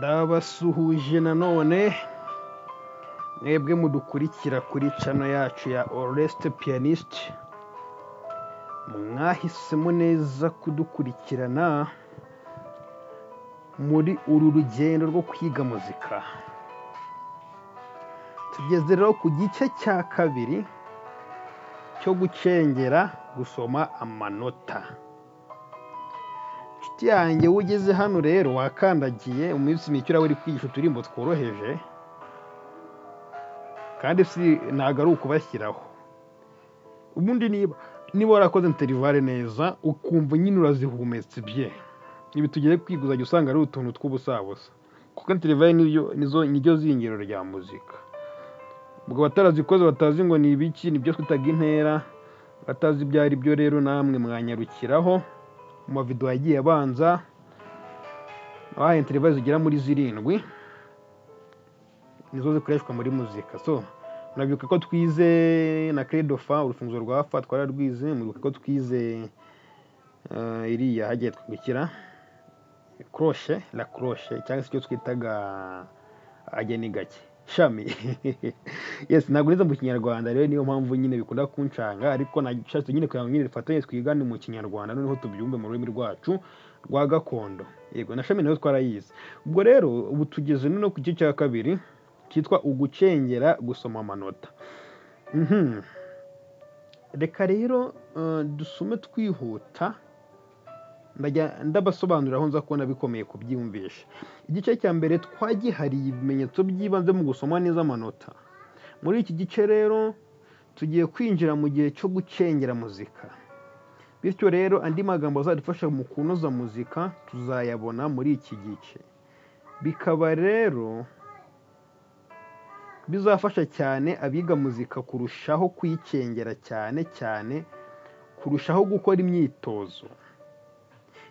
Ndabasuhuje nanone mwebwe mudukurikira kuri channel yacu ya Oreste Pianist. Mwahisemo neza kudukurikirana muri uru rugendo rwo kwiga muzika. Tugeze rero ku gice cya kabiri cyo gucengera gusoma amanota. Nshuti yanjye ugeze hano rero wakandagiye umunsi mike uri kwigisha uturimbo tworoheje, kandi ntago ari ukubashyiraho. Ubundi niba warakoze interivale neza ukumva nyine urazihumetse bye, ibi tugiye kwiga uzajya usanga ari utuntu tw'ubusabusa, kuko interivale niryo zingiro rya muzika. Ubwo batarazikoze batazi ngo ni ibiki, nibyo twitaga intera, batazi ibyo ari byo rero namwe mwanyarukiraho mu mavideo yagiye abanza, aho interivale zigera muri 7 nizo zikoreshwa muri muzika. So murabyuka ko twize na credo fa, urufunguzo rwa fa twararwize, muribuka ko twize iriya hagiye twigukira crochet, la crochet cyangwa se icyo twitaga ageni gake shami. Yes, ntabwo nize mu kinyarwanda rero niyo mpamvu nyine bikunda kuncanga, ariko nashatse nyine kugira ngo nyine rifatanye twigane mu kinyarwanda noneho tubyumve mu rurimi rwacu rwa gakondo. Yego, na shami nayo twarayize. Ubwo rero ubu tugeze no ku gice cya kabiri cyitwa ugucengera gusoma amanota. Reka rero dusome twihuta, ndabasobanurira aho nza kubona bikomeye kubyiyumvisha. Igice cya mbere twagihariye ibimenyetso by'ibanze mu gusoma neza amanota. Muri iki gice rero tugiye kwinjira mu gihe cyo gucengera muzika, bityo rero andi magambo azadufasha mu kunoza muzika tuzayabona muri iki gice. Bikaba rero bizafasha cyane abiga muzika kurushaho kwicengera cyane kurushaho gukora imyitozo.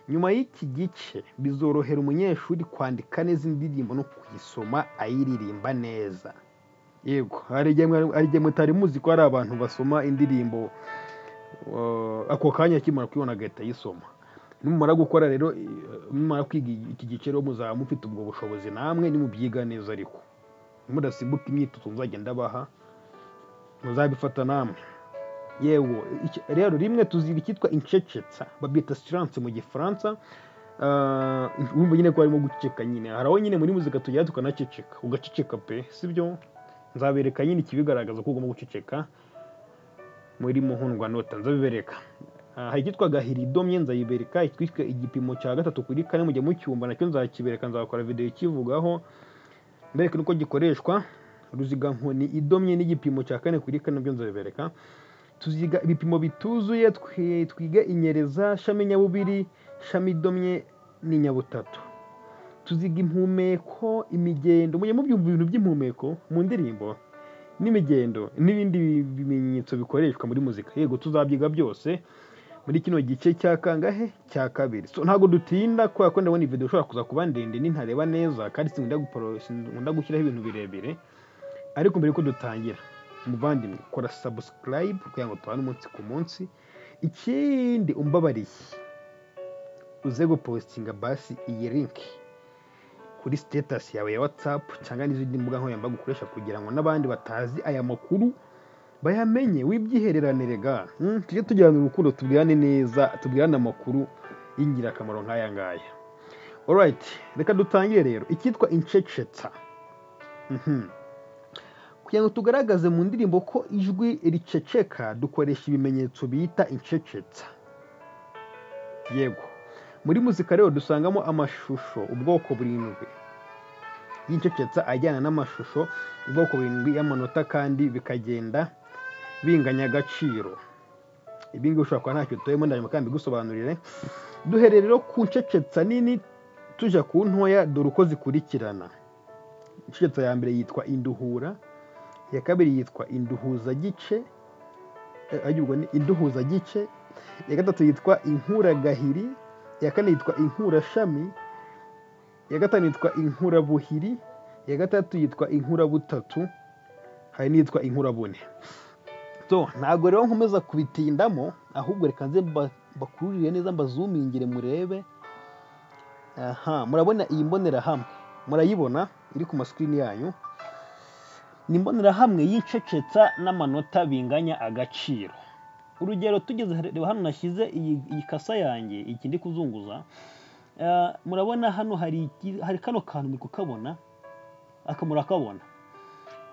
Nyuma y'iki gice bizorohera umunyeshuri kwandika neza indirimbo no kuyisoma ayiririmba neza. Yego, hari igihe mutari muzi ko hari abantu basoma indirimbo ako kanya akimara kwibona agahita ayisoma. Nimumara gukora rero, nimumara kwiga iki gice rero muzaba mufite ubwo bushobozi namwe nimubyiga neza, ariko mudasimbuka imyitozo nzagenda baha muzabifata namwe. Yewe rero rimwe tuziga icyitwa incecetsa, babyita silence mu gifaransa. Wumva nyine ko harimo guceceka nyine, hari aho nyine muri muzika tugera tukanaceceka, ugaceceka pe, sibyo? Nzabereka nyine ikibigaragaza ko ugomba guceceka muri muhundwa nota, nzabibereka. Hari icyitwa gahiridomye, nzayibereka. Icyitwa igipimo cya 3/4 mujye mucyumva, nacyo nzakibereka, nzakora video ikivugaho mbereka nuko gikoreshwa. Ruziga nkoni idomye n'igipimo cya 4/4 nabyo nzabibereka. Tuziga ibipimo bituzuye, twiga inyereza, shami nyabubiri, shami idomye n'inyabutatu. Tuziga impumeko, imigendo, mujye mubyumva ibintu by'impumeko mu ndirimbo n'imigendo n'ibindi bimenyetso bikoreshwa muri muzika. Yego, tuzabyiga byose muri kino gice cya kangahe cya kabiri. So ntago dutinda kwa ko ndabona video ushobora kuza kuba ndende nintareba neza, kandi sinkunda gushyiraho ibintu birebire. Ariko mbere ko dutangira, muvandimwe kora subscribe kugira ngo tubane umunsi ku munsi. Ikindi umbabariye uze gupostinga basi iyi link kuri status yawe ya WhatsApp cyangwa n'izindi mbuga nkoranyambaga ukoresha, kugira ngo n'abandi batazi aya makuru bayamenye. Wibyihereranire ga, tujye tujyana urukundo, tubwirane neza, tubwirane amakuru y'ingirakamaro nk'aya ngaya. Alright, reka dutangire rero icyitwa incecetsa. Kugira ngo tugaragaze mu ndirimbo ko ijwi riceceka, dukoresha ibimenyetso bita incecetsa. Yego, muri muzika rero dusangamo amashusho ubwoko 7 y'incecetsa ajyana n'amashusho ubwoko 7 y'amanota, kandi bikagenda binganya agaciro. Ibi ngibi ushobora kuba ntacyo utoyemo, ndaje kandi gusobanurire. Duherere rero ku ncecetsa nini tuja ku ntoya, dore uko zikurikirana. Incecetsa ya mbere yitwa induhura, iya kabiri yitwa induhuzagice, induhuzagice, iya gatatu yitwa inkuragahiri, iya kane yitwa inkurashami, iya gatanu yitwa inkurabuhiri, iya gatatu yitwa inkurabutatu, hari n'iyitwa inkurabune. So ntabwo rero nkomeza kubitindamo, ahubwo reka nze bakururire neza, mbazumingire murebe. Murabona iyi mbonerahamwe murayibona iri ku masikrini yanyu, ni imbonerahamwe y'incecetsa n'amanota binganya agaciro. Urugero tugeze reba hano nashyize iyi kasa yanjye, iki ndi kuzunguza, murabona hano hari kano kantu muri kukabona, murakabona,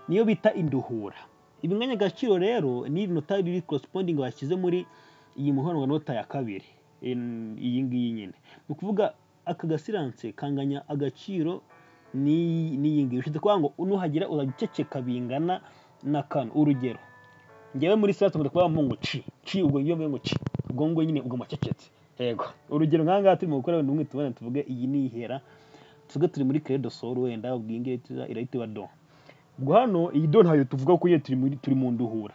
niyo bita induhura. Ibinganya agaciro rero ni nota riri corresponding bashyize muri iyi muhoro wa nota ya kabiri, iyi ngiyi nyine. Ni ukuvuga aka gasiranse kanganya agaciro n'iyi ngiyi. Ushize kuvuga ngo nuhagira uragiceceka bingana na kano. Urugero ngewe muri siranse nkunda kuvuga ngo ci, ubwo iyo mvuye ngo ci, ubwo ngo nyine ubwo macecetse. Yego, urugero nk'ahangaha turi mu gukora wenda umwe tubona tuvuge iyi ni ihera, tuvuge turi muri credo sol, wenda ubwinge irahita iba do. Ubwo hano iyi do ntayo tuvuga ko iyo turi mu nduhura,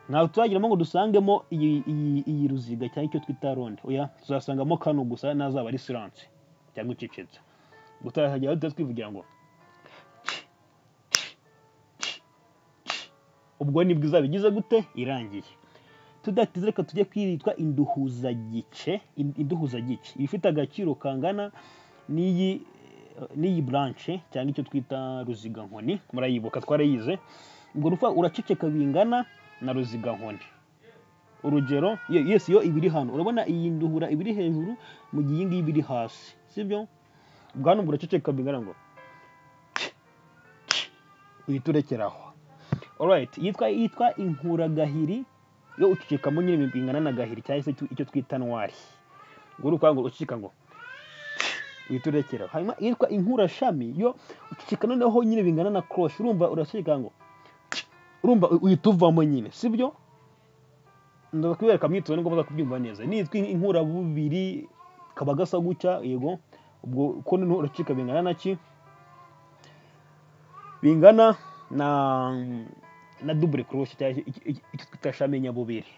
ntabwo turagiramo ngo dusangemo iyi ruziga cyangwa icyo twita ronde. Oya, tuzasangamo kano gusa nazaba ari siranse cyangwa icecetse. Gutahajya twivugira ngo ubwo nibwo izabigize gute irangiye. Tudatize reka tujye kwitwa induhuzagice. Induhuzagice ifite agaciro kangana n'iyi branche cyangwa icyo twita ruziga nkoni, murayibuka twarayize. Ubwo rufa uraceceka bingana na ruziga nkoni. Urugero iyo ibiri hano, urabona iyi nduhura ibiri hejuru mu gihe iyi ngiyi ibiri hasi, sibyo? Ubwo hano uraceceka bingana ngo uhita urekeraho. Alright, yitwa inkuragahiri, yo ucecekamo nyine bingana na gahiri cyangwa se icyo twita ntwari. Ubwo uruvuga ngo uceceka ngo uhita urekeraho. Hanyuma yitwa inkurashami, yo uceceka noneho nyine bingana na cloche. Urumva uraceceka ngo urumva uhita uvamo nyine, sibyo? Ndaza kubereka mwitozo nibwo muza kubyumva neza. Nitwa inkurabubiri kaba gasa gutya, yego. Ubwo ko noneho uraceceka bingana na ki? Bingana na double crochet cyangwa icyo twita shami nyabubiri.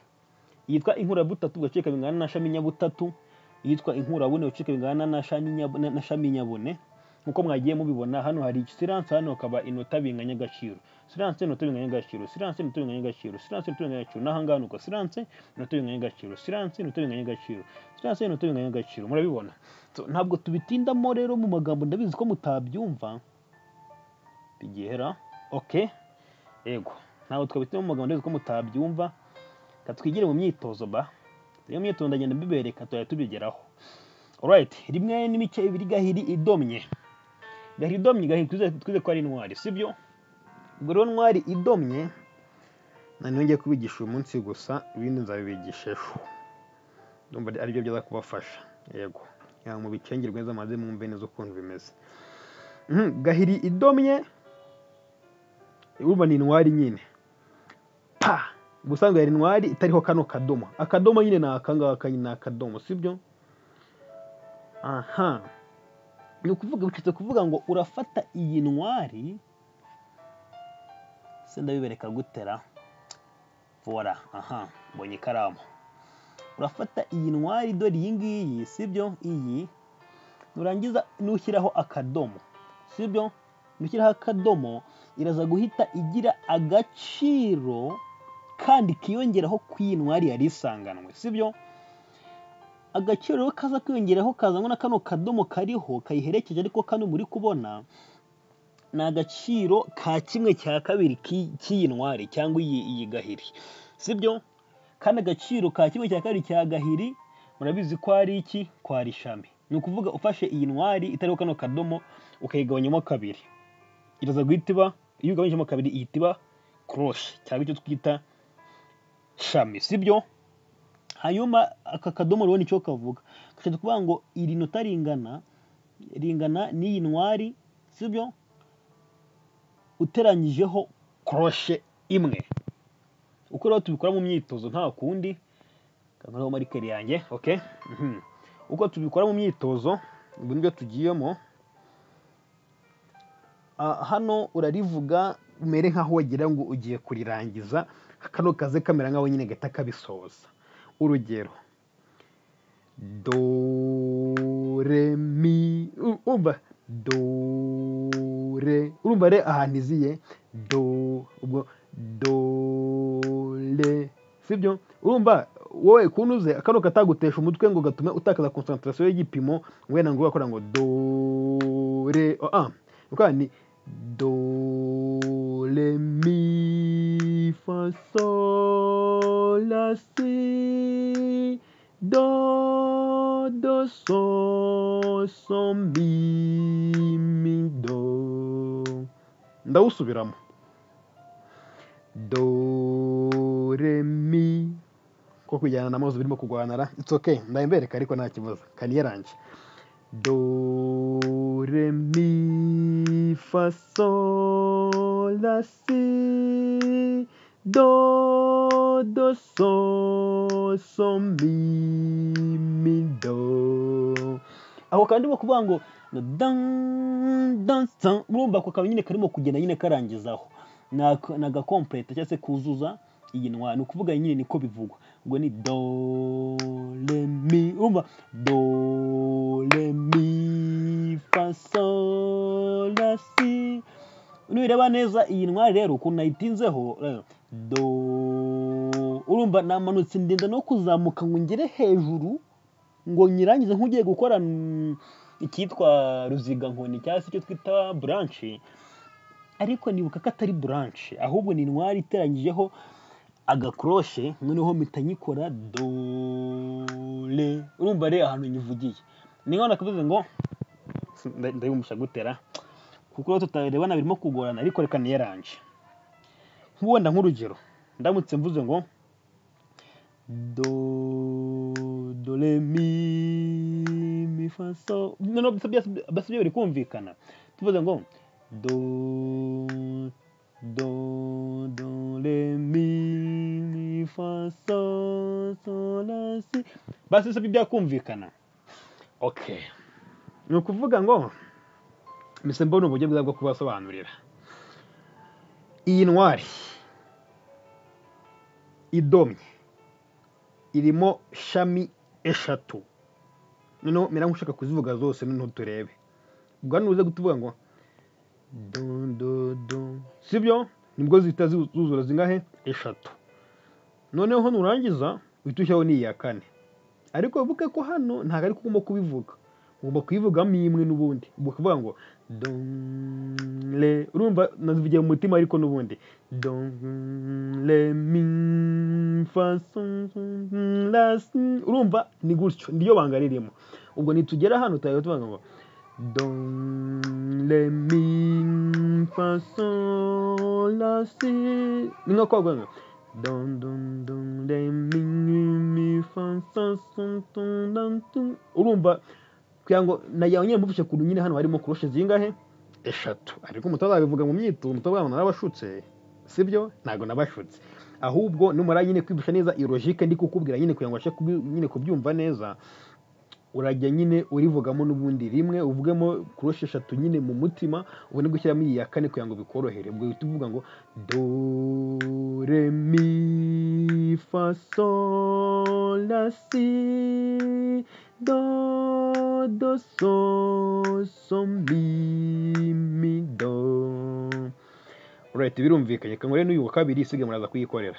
Yitwa inkurabutatu ugaceka bingana na shami nyabutatu. Yitwa inkurabune uceka bingana na shami nyabune. Nkuko mwagiye mubibona hano hari siranse, hano hakaba inota binganya agaciro. Siranse inota binganya agaciro, siranse inota binganya agaciro, siranse inota binganya agaciro. Naha ngaha nuko siranse inota binganya agaciro, siranse inota binganya agaciro, siranse inota binganya agaciro. Murabibona? Ntabwo tubitindamo rero mu magambo, ndabizi ko mutabyumva. Bigihera. Okay. Yego. Ntabwo twabitindamo mu magambo, ndabizi ko mutabyumva. Katwigire mu myitozo ba. Iyo myitozo ndagenda mbibereka tubigeraho. Alright, rimwe n'imice ibiri gahiri idomye. Gahiri idomye, gahiri twize ko ari intwari, sibyo? Ubwo rero ntwari idomye nani ngiye kubigisha uyu munsi gusa, ibindi nzabibigisha ejo. Ndumva ari byo byaza kubafasha. Yego. Mu bicengerwe z'amaze mu mbene zo kuntu bimeze. Gahiri idomye urumva ni intwari nyine. Pa! Gusa gahiri intwari itariho kano kadomo. Akadomo nyine ni akangaka nyine akadomo, sibyo? Aha. Ni ukuvuga bicitse kuvuga ngo urafata iyi ntwari, se ndabibereka gutera. Voila, aha, mbonye ikaramu. Urafata iyi ntwari dore iyi ngiyi, sibyo? Iyi nurangiza nushyiraho akadomo, sibyo? Nushyiraho akadomo iraza guhita igira agaciro kandi kiyongeraho kw'iyi ntwari yari isanganwe, sibyo? Agaciro kaza kwiyongeraho kazanwa na kano kadomo kariho kayiherekeje, ariko kano muri kubona ni agaciro ka 1/2 k'iyi ntwari cyangwa iyi gahiri, sibyo? Kandi agaciro ka 1/2 cya gahiri murabizi ko ari iki? Kwari shami. Ni ukuvuga ufashe iyi ntwari itariho kano kadomo ukayigabanyamo kabiri, iraza guhita iba, iyo ugabanyemo kabiri ihita iba cloche cyangwa icyo twita shami, sibyo? Hanyuma aka kadomo rero nicyo kavuga. Kashaka kuvuga ngo iri nota ringana n'iyi ntwari, sibyo? Uteranyijeho cloche imwe. Uko rero tubikora mu myitozo nta kundi. Kangaho marikeri yanjye, okay? Uko tubikora mu myitozo, ubu nibyo tugiyemo. Hano urarivuga umere nkaho wagira ngo ugiye kurirangiza, kano kaze kamera nkaho nyine gata kabisoza. Urugero do re mi, urumva do re, urumva re ahantu iziye do, ubwo do re, sibyo? Urumva wowe kunuze kano katagutesha umutwe ngo gatume utakaza concentration y'igipimo, wenda ngo ukora ngo do re ni do re mi fa sol la si do so mi do. Ndawusubiramo. Do re mi ko kujyana n'amazu birimo kugwanara. It's okay, ndayimbereka ariko nta kibazo kaniyaranje. Do re mi fa sol la si do so mi do. Aho kandi mo kuvuga ngo dan urumva ko kaba nyine karimo kugenda nyine karangizaho naga complete cyangwa se kuzuza iyi ntwari. Ni ukuvuga nyine niko bivugwa ngo ni do re mi, urumva do re mi fa sol la si. Nureba neza iyi ntwari rero ukuntu nayitinzeho do, urumva namanutse ndenda no kuzamuka ngo ngere hejuru ngo nyirangize nk'ugiye gukora icyitwa ruziga nkoni cyangwa se icyo twita branche, ariko nibuka ko atari branche ahubwo ni intwari iteranyijeho agakroshe, noneho mpita nyikora do re. Urumva rero ahantu nyivugiye ni nko nakavuze ngo ndayimusha gutera kuko tutarebana birimo kugorana, ariko reka niyaranje. Nk'uwenda nk'urugero ndamutse mvuze ngo do re mi fa sol, no basi biri kumvikana. Tuvuze ngo do re mi fa sol la si, basi se byakumvikana. Okay, ni ukuvuga ngo mise mbona uburyo bwiza bwo kubasobanurira. Iyi ntwari idomye irimo shami eshatu, noneho mera nk'ushaka kuzivuga zose noneho turebe. Ubwo hano uze kutuvuga ngo do sibyo, nibwo zihita zuzura zingahe? Eshatu. Noneho nurangiza uhita ushyiraho n'iya kane, ariko wibuke ko hano ntabwo ari kugomba kubivuga, ugomba kuyivugamo imwe n'ubundi. Ubwo kuvuga ngo do re, urumva nazivugiye mu mutima ariko n'ubundi do re mi fa sol la si, urumva ni gutyo, ndiyo banga ririmo. Ubwo nitugera hano tuzajya tuvuga ngo do re mi fa sol la si, ni nko kuvuga ngo do re mi fa sol la si. Urumva kugira ngo nayawe nyine mufashe kuntu nyine hano harimo kroshe zingahe? Eshatu. Ariko mutazabivuga mu myito, mutavuga ngo narabashutse, sibyo? Ntago nabashutse, ahubwo numara nyine kwibusha neza iyo logique ndi kukubwira nyine kugira ngo abashe nyine kubyumva neza, urajya nyine urivugamo n'ubundi rimwe, uvugemo kroshe eshatu nyine mu mutima, ubone gushyiramo iyi ya kane kugira ngo bikorohere. Ubwo uhita uvuga ngo do re mi fa sol la si do so mi do. Alright, birumvikanye. Kangore n'uyu wa kabiri isige muraza kuyikorera.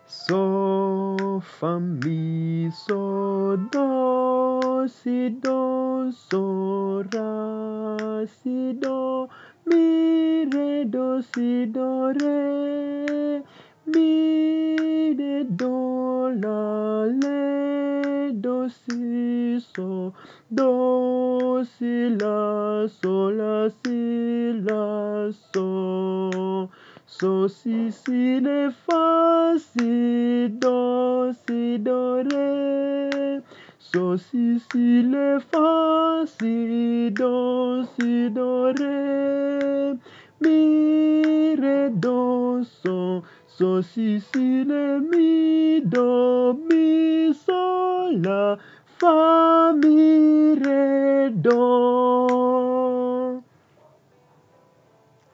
So fa mi so do si do so ra si do mi re do si do re mi re do la le do si so do si la si la so si le fa si do re so si le fa si do re mi re do so si le mi do mi sol la fa mi re do.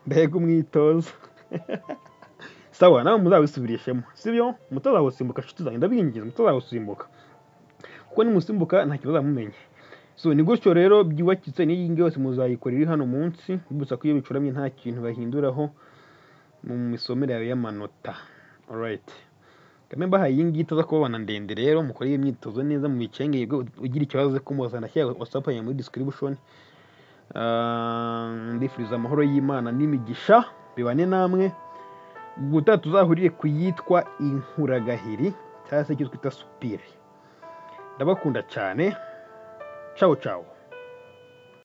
Mbega umwitozo. Sawa, nawe muzabisubirishemo, sibyo? Mutazawusimbuka nshuti zanjye, ndabinginze mutazawusimbuka, kuko nimusimbuka nta kibazo mumenye. So ni gutyo rero byubakitse, n'iyi ngiyi yose muzayikorera iri hano munsi, gusa ko iyo bicuramye nta kintu bahinduraho mu misomere yawe y'amanota. Alright, kamwe mbahaye iyi ngiyi itaza kubabana ndende, rero mukore iyi myitozo neza mu bicenge. Ugira ikibazo kumubaza, ndashyira WhatsApp yanjye muri description, ndifuriza amahoro y'Imana n'imigisha bibane namwe. Ubutaha tuzahurire ku yitwa Inkuragahiri cyangwa se icyo twita supire. Ndabakunda cyane. Ciao ciao.